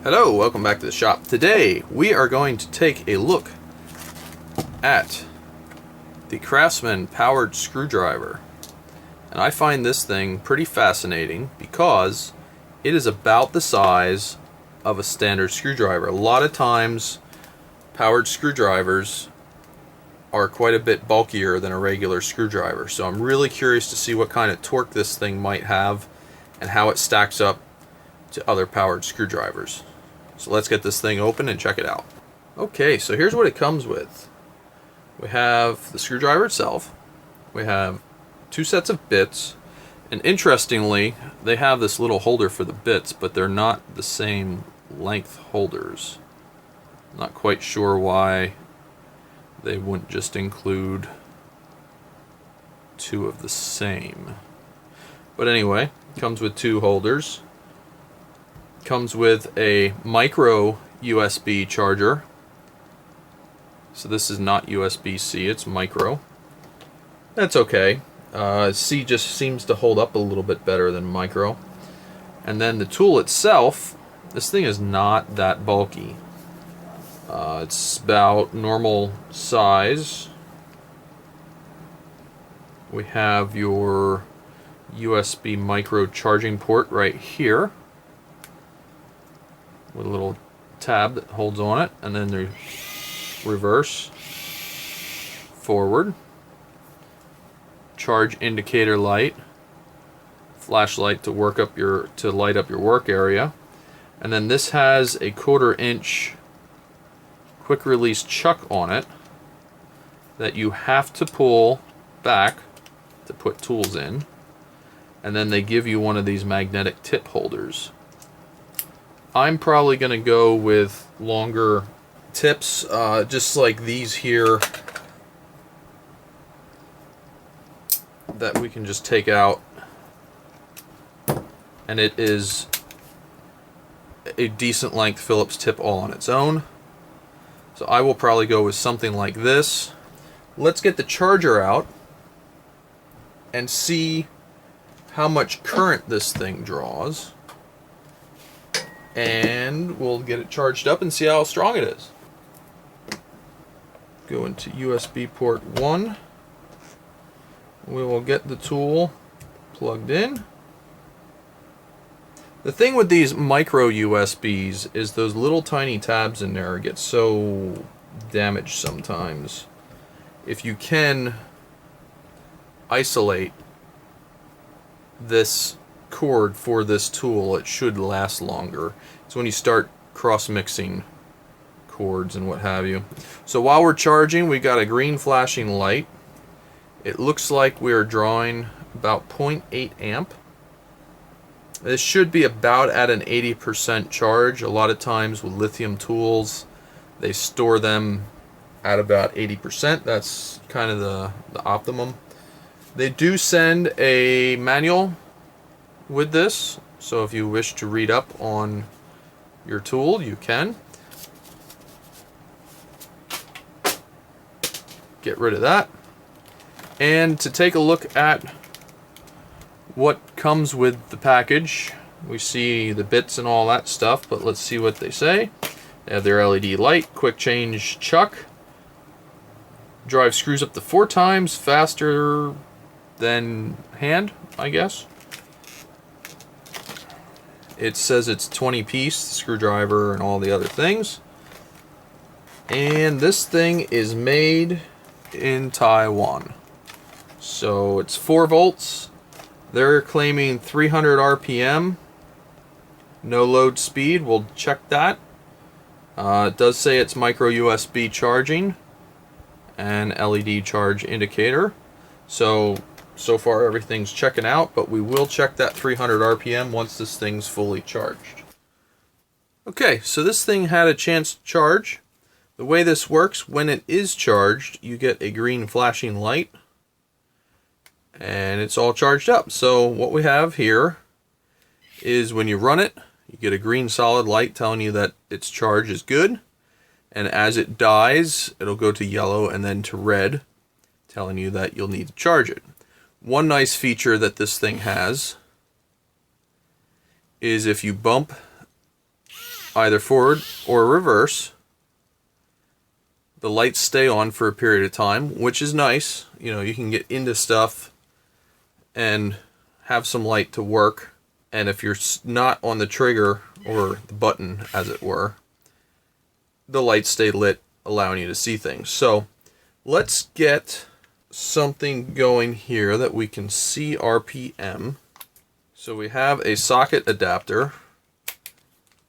Hello, welcome back to the shop. Today we are going to take a look at the Craftsman powered screwdriver. And I find this thing pretty fascinating because it is about the size of a standard screwdriver. A lot of times powered screwdrivers are quite a bit bulkier than a regular screwdriver. So I'm really curious to see what kind of torque this thing might have and how it stacks up to other powered screwdrivers. So let's get this thing open and check it out. Okay, so here's what it comes with. We have the screwdriver itself. We have two sets of bits. And interestingly, they have this little holder for the bits, but they're not the same length holders. Not quite sure why they wouldn't just include two of the same. But anyway, it comes with two holders. Comes with a micro USB charger. So this is not USB-C, it's micro. That's okay. C just seems to hold up a little bit better than micro. And then the tool itself, this thing is not that bulky. It's about normal size. We have your USB micro charging port right here, with a little tab that holds on it, and then the reverse, forward, charge indicator light, flashlight to light up your work area, and then this has a 1/4 inch quick release chuck on it that you have to pull back to put tools in, and then they give you one of these magnetic tip holders. I'm probably going to go with longer tips, just like these here, that we can just take out, and it is a decent length Phillips tip all on its own. So I will probably go with something like this. Let's get the charger out and see how much current this thing draws. And we'll get it charged up and see how strong it is. Go into USB port 1. We will get the tool plugged in. The thing with these micro USBs is those little tiny tabs in there get so damaged sometimes. If you can isolate this cord for this tool, it should last longer. It's when you start cross-mixing cords and what have you. So while we're charging, we got a green flashing light. It looks like we're drawing about 0.8 amp. This should be about at an 80% charge. A lot of times with lithium tools, they store them at about 80%. That's kind of the optimum. They do send a manual with this, so if you wish to read up on your tool, you can. Get rid of that. And to take a look at what comes with the package, we see the bits and all that stuff, but let's see what they say. They have their LED light, quick change chuck, drive screws up to 4 times faster than hand, I guess. It says it's 20-piece screwdriver and all the other things. And this thing is made in Taiwan. So it's 4 volts. They're claiming 300 RPM. No load speed. We'll check that. It does say it's micro USB charging and LED charge indicator. So far everything's checking out, but we will check that 300 RPM once this thing's fully charged. Okay, so this thing had a chance to charge. The way this works, when it is charged, you get a green flashing light, and it's all charged up. So what we have here is when you run it, you get a green solid light telling you that its charge is good, and as it dies, it'll go to yellow and then to red, telling you that you'll need to charge it. One nice feature that this thing has is if you bump either forward or reverse, the lights stay on for a period of time, which is nice. You know, you can get into stuff and have some light to work. And if you're not on the trigger or the button, as it were, the lights stay lit, allowing you to see things. So let's get something going here that we can see RPM. So we have a socket adapter,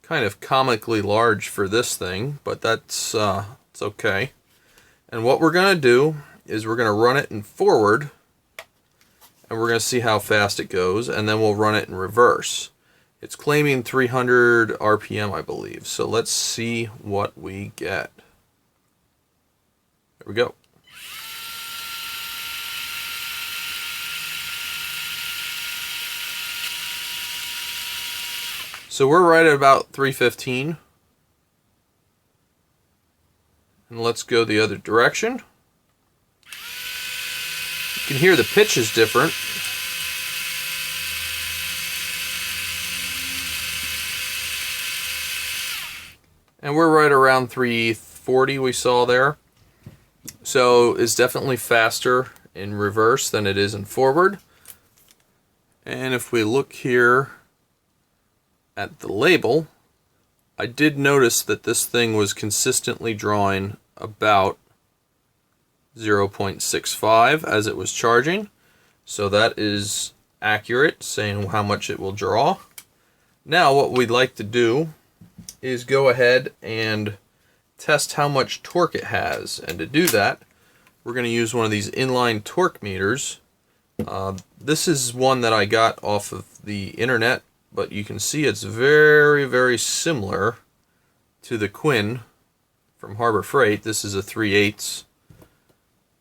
kind of comically large for this thing, but that's it's okay. And what we're going to do is we're going to run it in forward, and we're going to see how fast it goes, and then we'll run it in reverse. It's claiming 300 RPM, I believe. So let's see what we get. There we go. So we're right at about 315. And let's go the other direction. You can hear the pitch is different. And we're right around 340 we saw there. So it's definitely faster in reverse than it is in forward. And if we look here at the label, I did notice that this thing was consistently drawing about 0.65 as it was charging. So that is accurate, saying how much it will draw. Now what we'd like to do is go ahead and test how much torque it has. And to do that, we're going to use one of these inline torque meters. This is one that I got off of the internet, but you can see it's very, very similar to the Quinn from Harbor Freight. This is a 3/8.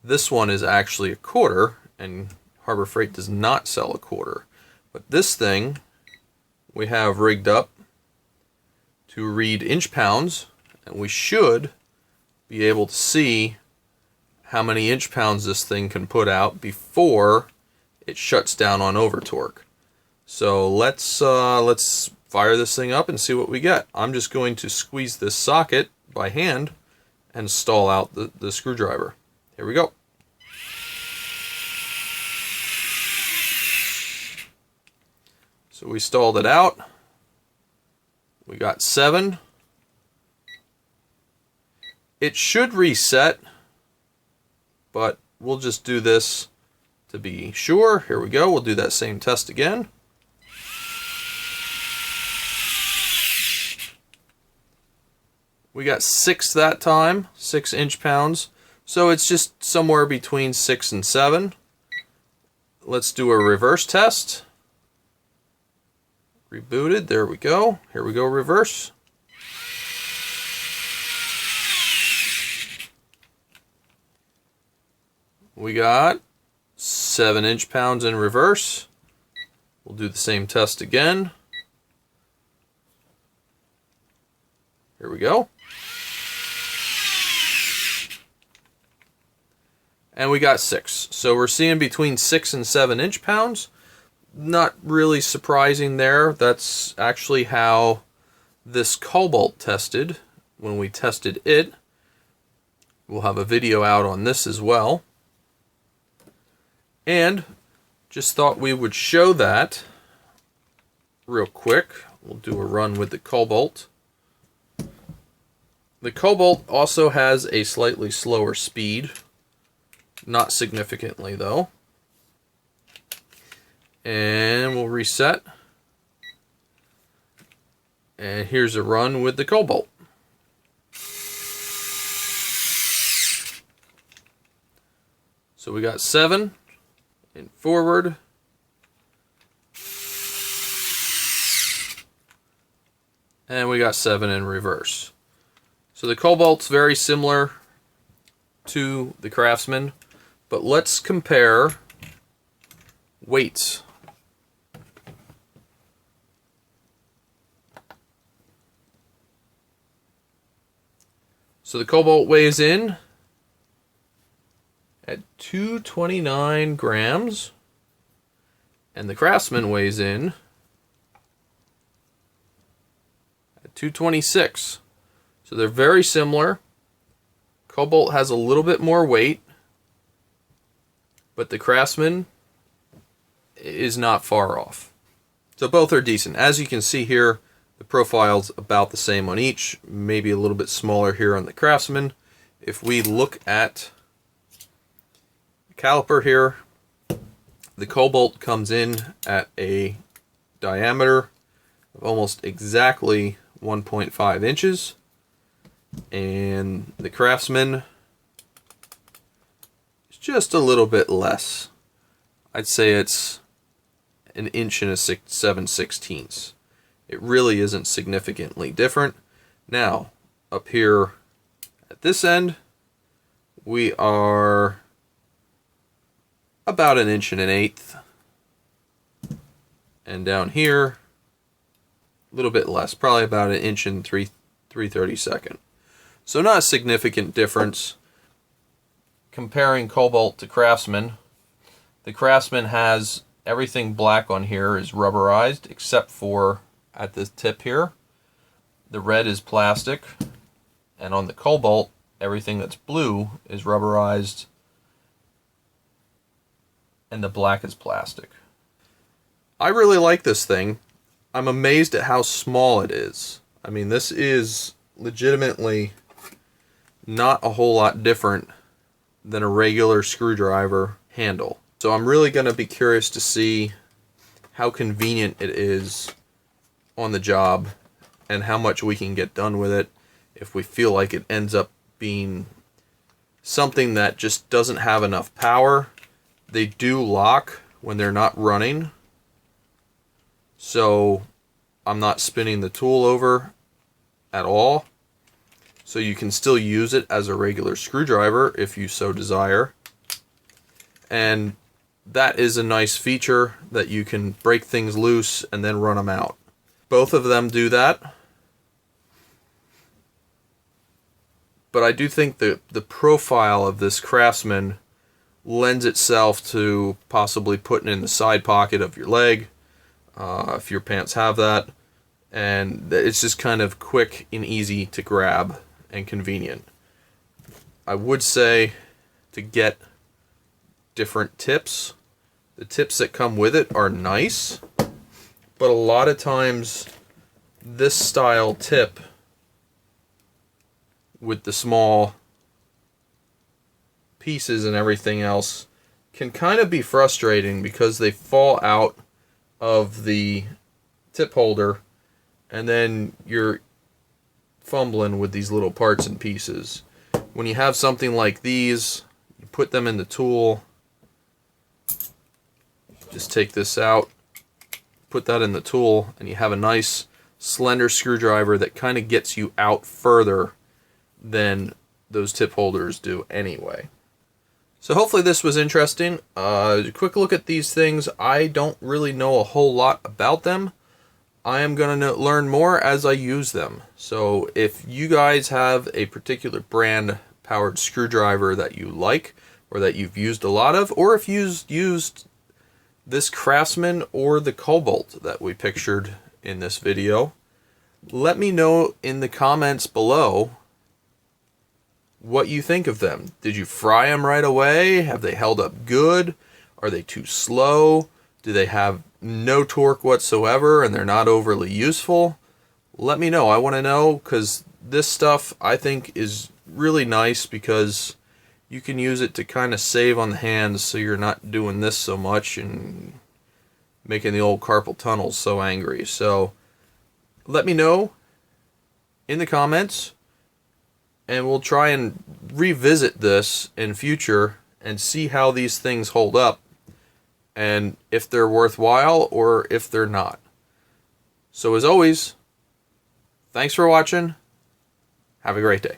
This one is actually a quarter, and Harbor Freight does not sell a quarter. But this thing we have rigged up to read inch pounds, and we should be able to see how many inch pounds this thing can put out before it shuts down on over torque. So let's fire this thing up and see what we get. I'm just going to squeeze this socket by hand and stall out the screwdriver. Here we go. So we stalled it out. We got 7. It should reset, but we'll just do this to be sure. Here we go. We'll do that same test again. We got 6 that time, 6 inch pounds. So it's just somewhere between 6 and 7. Let's do a reverse test. Rebooted, there we go. Here we go, reverse. We got 7 inch pounds in reverse. We'll do the same test again. Here we go. And we got 6. So we're seeing between 6 and 7 inch pounds. Not really surprising there. That's actually how this Cobalt tested when we tested it. We'll have a video out on this as well. And just thought we would show that real quick. We'll do a run with the Cobalt. The Cobalt also has a slightly slower speed. Not significantly though. And we'll reset. And here's a run with the Cobalt. So we got 7 in forward. And we got 7 in reverse. So the Cobalt's very similar to the Craftsman, but let's compare weights. So the Cobalt weighs in at 229 grams, and the Craftsman weighs in at 226. So they're very similar. Cobalt has a little bit more weight, but the Craftsman is not far off. So both are decent. As you can see here, the profile's about the same on each, maybe a little bit smaller here on the Craftsman. If we look at the caliper here, the Cobalt comes in at a diameter of almost exactly 1.5 inches, and the Craftsman is just a little bit less. I'd say it's an inch and 7/16. It really isn't significantly different. Now, up here at this end, we are about an inch and 1/8. And down here, a little bit less, probably about an inch and 3/32. So not a significant difference. Comparing Cobalt to Craftsman, the Craftsman has everything black on here is rubberized except for at the tip here. The red is plastic, and on the Cobalt, everything that's blue is rubberized and the black is plastic. I really like this thing. I'm amazed at how small it is. I mean, this is legitimately not a whole lot different than a regular screwdriver handle. So I'm really going to be curious to see how convenient it is on the job and how much we can get done with it if we feel like it ends up being something that just doesn't have enough power. They do lock when they're not running, so I'm not spinning the tool over at all. So you can still use it as a regular screwdriver if you so desire. And that is a nice feature, that you can break things loose and then run them out. Both of them do that. But I do think the profile of this Craftsman lends itself to possibly putting in the side pocket of your leg, if your pants have that. And it's just kind of quick and easy to grab and convenient. I would say to get different tips. The tips that come with it are nice, but a lot of times this style tip with the small pieces and everything else can kind of be frustrating because they fall out of the tip holder and then you're fumbling with these little parts and pieces. When you have something like these, you put them in the tool, just take this out, put that in the tool, and you have a nice slender screwdriver that kind of gets you out further than those tip holders do anyway. So hopefully this was interesting. A quick look at these things. I don't really know a whole lot about them. I am going to learn more as I use them. So if you guys have a particular brand powered screwdriver that you like, or that you've used a lot of, or if you've used this Craftsman or the Cobalt that we pictured in this video, let me know in the comments below what you think of them. Did you fry them right away? Have they held up good? Are they too slow? Do they have no torque whatsoever and they're not overly useful? Let me know. I want to know, because this stuff I think is really nice because you can use it to kind of save on the hands, so you're not doing this so much and making the old carpal tunnels so angry. So let me know in the comments, and we'll try and revisit this in future and see how these things hold up and if they're worthwhile or if they're not. So as always, thanks for watching. Have a great day.